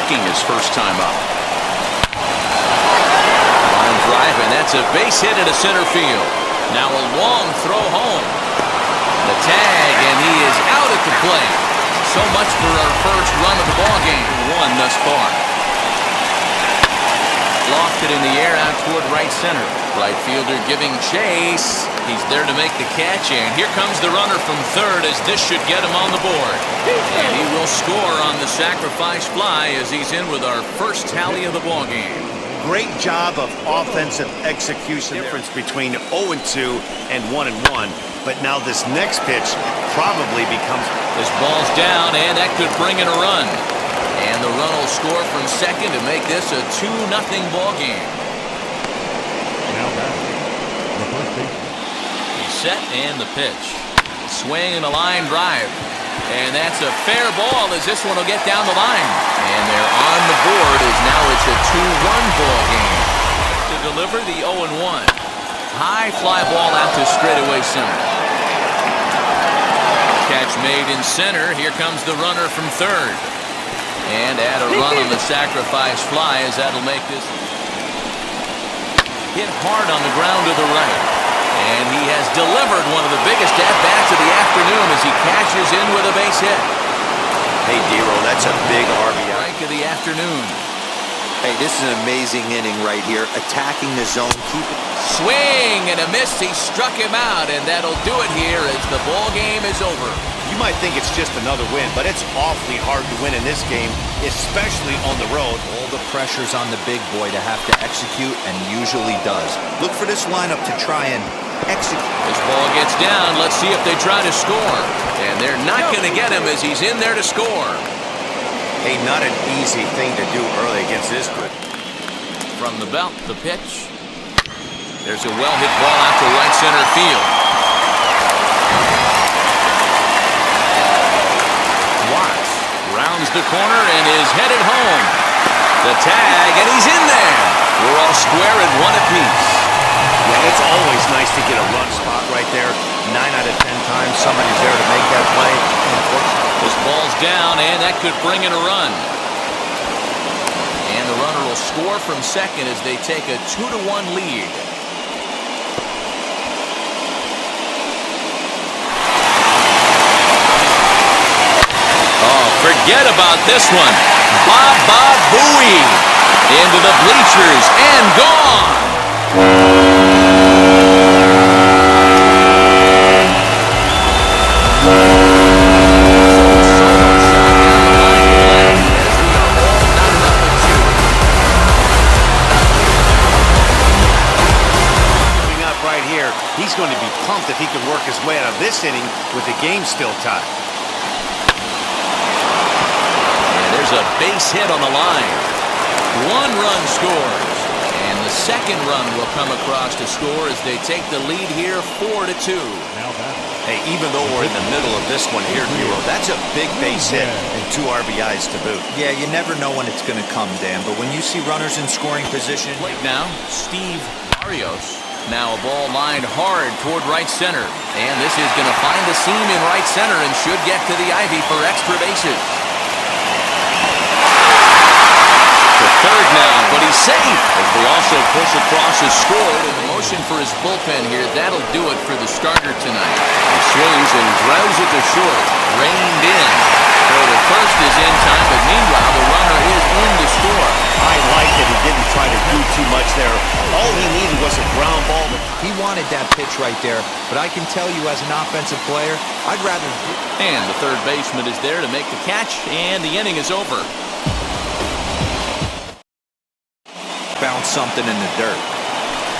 walking his first time up. Line drive, and that's a base hit into center field. Now a long throw home. The tag, and he is out at the plate. So much for our first run of the ball game. One thus far. Lofted in the air out toward right center. Right fielder giving chase. He's there to make the catch, and here comes the runner from third as this should get him on the board. And he will score on the sacrifice fly as he's in with our first tally of the ball game. Great job of offensive execution. Difference between 0-2 and 1-1. But now this next pitch probably becomes... This ball's down, and that could bring in a run. And the run will score from second to make this a 2-0 ball game. Now batting, the first baseman. He's set and the pitch. Swing and a line drive. And that's a fair ball as this one will get down the line. And they're on the board as now it's a 2-1 ball game. To deliver the 0-1. High fly ball out to straightaway center. Catch made in center. Here comes the runner from third. And add a run on the sacrifice fly as that'll make this. Hit hard on the ground to the right. And he has delivered one of the biggest at-bats of the afternoon as he cashes in with a base hit. Hey, Dero, that's a big RBI. Strike of the afternoon. Hey, this is an amazing inning right here. Attacking the zone. Keep it. Swing and a miss. He struck him out, and that'll do it here as the ball game is over. You might think it's just another win, but it's awfully hard to win in this game, especially on the road. All the pressure's on the big boy to have to execute, and usually does. Look for this lineup to try and execute. This ball gets down. Let's see if they try to score. And they're not going to get him as he's in there to score. Hey, not an easy thing to do early against this group. From the belt, the pitch. There's a well-hit ball out to right center field. Watts rounds the corner and is headed home. The tag, and he's in there. We're all square at one apiece. Yeah, it's always nice to get a run spot right there. 9 out of 10 times somebody's there to make that play. This ball's down, and that could bring in a run. And the runner will score from second as they take a 2-1 lead. Oh, forget about this one. Baba Booey into the bleachers and gone. He's going to be pumped if he can work his way out of this inning with the game still tied. And there's a base hit on the line. One run scores. And the second run will come across to score as they take the lead here 4-2. Now batting. Hey, even though we're in the middle of this one here, Dero, that's a big base hit and 2 RBIs to boot. Yeah, you never know when it's going to come, Dan, but when you see runners in scoring position. Right now, Steve Barrios. Now a ball lined hard toward right center. And this is going to find the seam in right center and should get to the ivy for extra bases. To third now, but he's safe. As they also push across his score. In the motion for his bullpen here, that'll do it for the starter tonight. He swings and drives it to short. Reined in. So the first is in time, but meanwhile the runner is in to score. I like that he didn't try to do too much there. All he needed was a ground ball. He wanted that pitch right there, but I can tell you as an offensive player, I'd rather... And the third baseman is there to make the catch, and the inning is over. Bounce something in the dirt.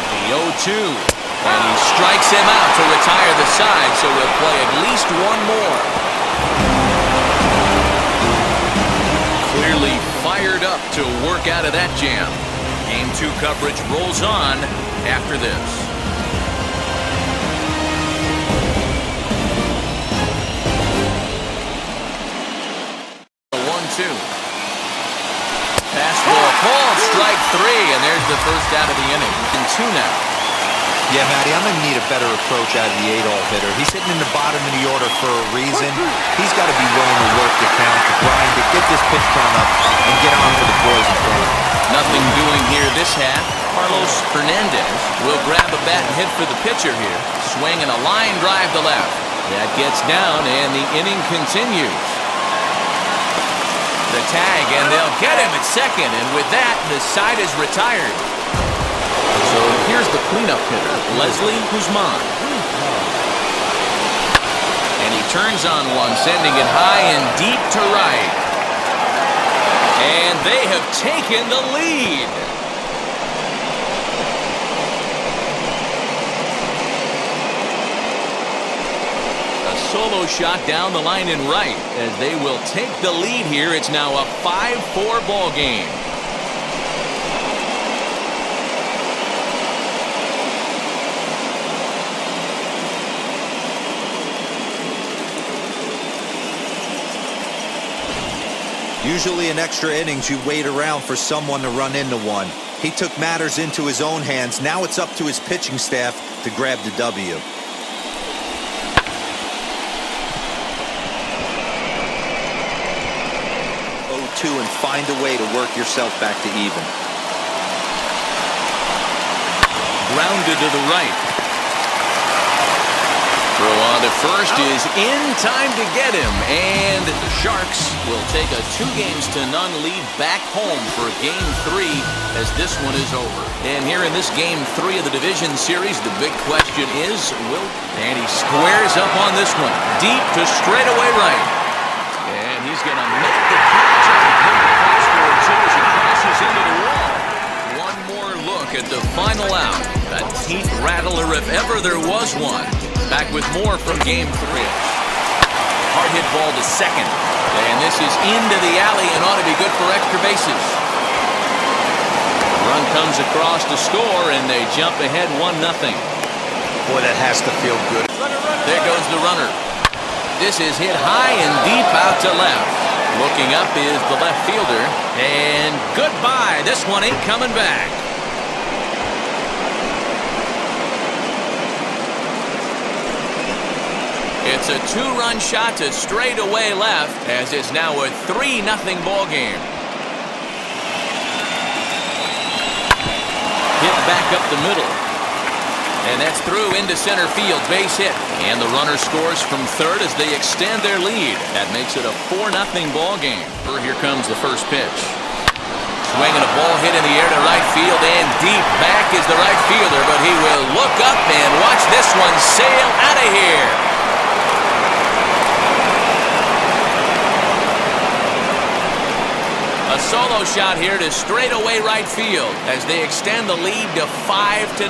The 0-2. And he strikes him out to retire the side, so he'll play at least one more. Clearly fired up to work out of that jam. Game 2 coverage rolls on after this. 1-2. Fastball called, strike 3, and there's the first out of the inning. And 2 now. Yeah, Matty, I'm going to need a better approach out of the 8-hole hitter. He's hitting in the bottom of the order for a reason. He's got to be willing to work the count, to grind it, get this pitch count up, and get on for this half. Carlos Hernandez will grab a bat and hit for the pitcher here. Swing and a line drive to left. That gets down, and the inning continues. The tag, and they'll get him at second, and with that, the side is retired. So here's the cleanup hitter, Leslie Guzman. And he turns on one, sending it high and deep to right. And they have taken the lead. A solo shot down the line in right as they will take the lead here. It's now a 5-4 ball game. Usually in extra innings, you wait around for someone to run into one. He took matters into his own hands. Now it's up to his pitching staff to grab the W. 0-2 and find a way to work yourself back to even. Grounded to the right. Throw on to first is in time to get him, and the Sharks will take a 2-0 lead back home for Game 3 as this one is over. And here in this Game 3 of the division series, the big question is, and he squares up on this one, deep to straightaway right. And he's going to make the catch on the pass for a 2 as he crashes into the wall. One more look at the final out. A teeth rattler if ever there was one. Back with more from Game 3. Hard hit ball to second. And this is into the alley and ought to be good for extra bases. The run comes across to score, and they jump ahead 1-0. Boy, that has to feel good. There goes the runner. This is hit high and deep out to left. Looking up is the left fielder. And goodbye. This one ain't coming back. It's a 2-run shot to straightaway left as it's now a 3-0 ball game. Hit back up the middle. And that's through into center field, base hit. And the runner scores from third as they extend their lead. That makes it a 4-0 ball game. Here comes the first pitch. Swinging a ball hit in the air to right field, and deep back is the right fielder, but he will look up and watch this one sail out of here. A solo shot here to straightaway right field as they extend the lead to 5-0.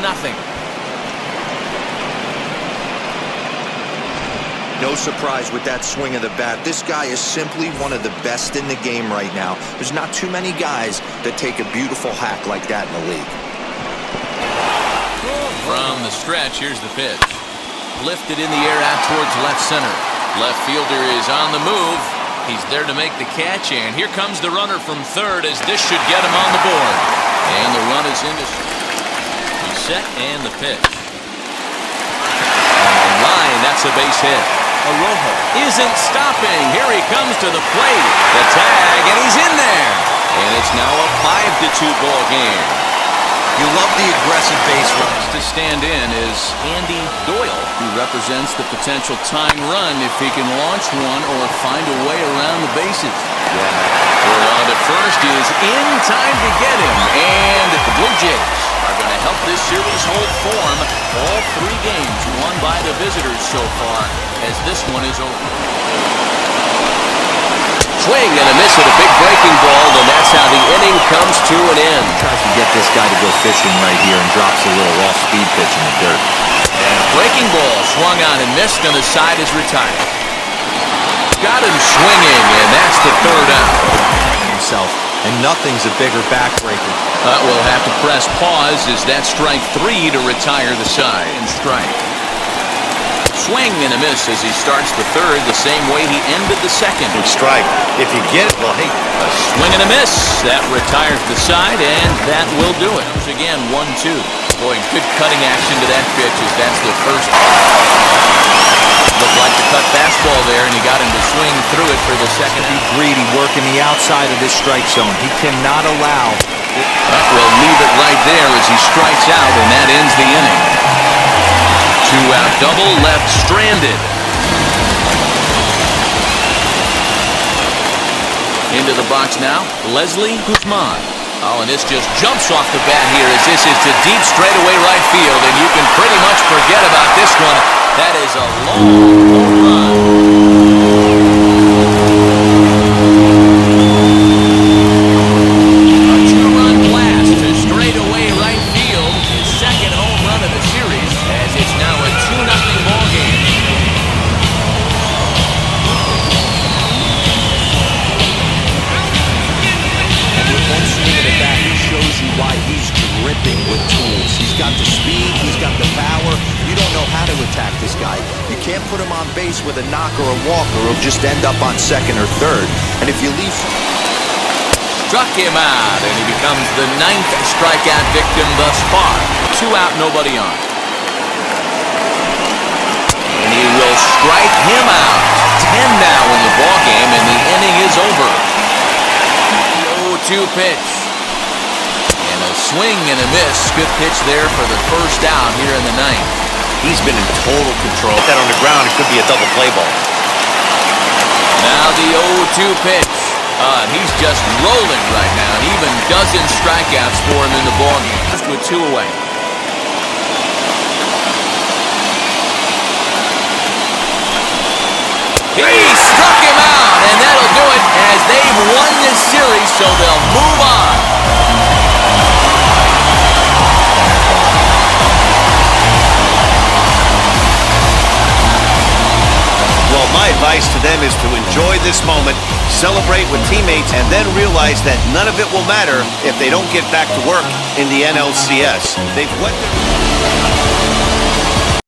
No surprise with that swing of the bat. This guy is simply one of the best in the game right now. There's not too many guys that take a beautiful hack like that in the league. From the stretch, here's the pitch. Lifted in the air out towards left center. Left fielder is on the move. He's there to make the catch, and here comes the runner from third as this should get him on the board. And the run is into set, and the pitch. On the line, that's a base hit. Arojo isn't stopping. Here he comes to the plate. The tag, and he's in there. And it's now a 5-2 ball game. You love the aggressive base runners. To stand in is Andy Doyle, who represents the potential tying run if he can launch one or find a way around the bases. Throw on to first is in time to get him, and the Blue Jays are going to help this series hold form. All 3 games won by the visitors so far as this one is over. Swing and a miss at a big breaking ball, and that's how the inning comes to an end. Tries to get this guy to go fishing right here and drops a little off-speed pitch in the dirt. And a breaking ball swung on and missed, and the side is retired. Got him swinging, and that's the third out. Himself, and nothing's a bigger backbreaker. We'll have to press pause as that's strike 3 to retire the side. And strike. Swing and a miss as he starts the third the same way he ended the second. Big strike. If you get it, well, hey. A swing and a miss. That retires the side, and that will do it. Again, 1-2. Boy, good cutting action to that pitch as that's the first. Looked like the cut fastball there, and he got him to swing through it for the second. Be greedy, working the outside of this strike zone. He cannot allow We'll leave it right there as he strikes out, and that ends the inning. 2-out double, left stranded. Into the box now, Leslie Guzman. Oh, and this just jumps off the bat here as this is to deep straightaway right field, and you can pretty much forget about this one. That is a long home run. A two-run blast to straightaway right field. His second home run of the series, as it's now a 2-0 ball game. One swing of the bat, he shows you why he's dripping with tools. He's got the speed, he's got the power. You don't know how to attack this guy. You can't put him on base with a knock or a walk, or he'll just end up on second or third. And if you leave... Struck him out, and he becomes the 9th strikeout victim thus far. 2 out, nobody on. And he will strike him out. 10 now in the ballgame, and the inning is over. 0-2 pitch. And a swing and a miss. Good pitch there for the first out here in the 9th. He's been in total control. That on the ground, it could be a double play ball. Now the 0-2 pitch. And he's just rolling right now. And even dozen strikeouts for him in the ballgame. Just with 2 away. He struck him out, and that'll do it as they've won this series, so they'll move on. Well, my advice to them is to enjoy this moment, celebrate with teammates, and then realize that none of it will matter if they don't get back to work in the NLCS. They've went their...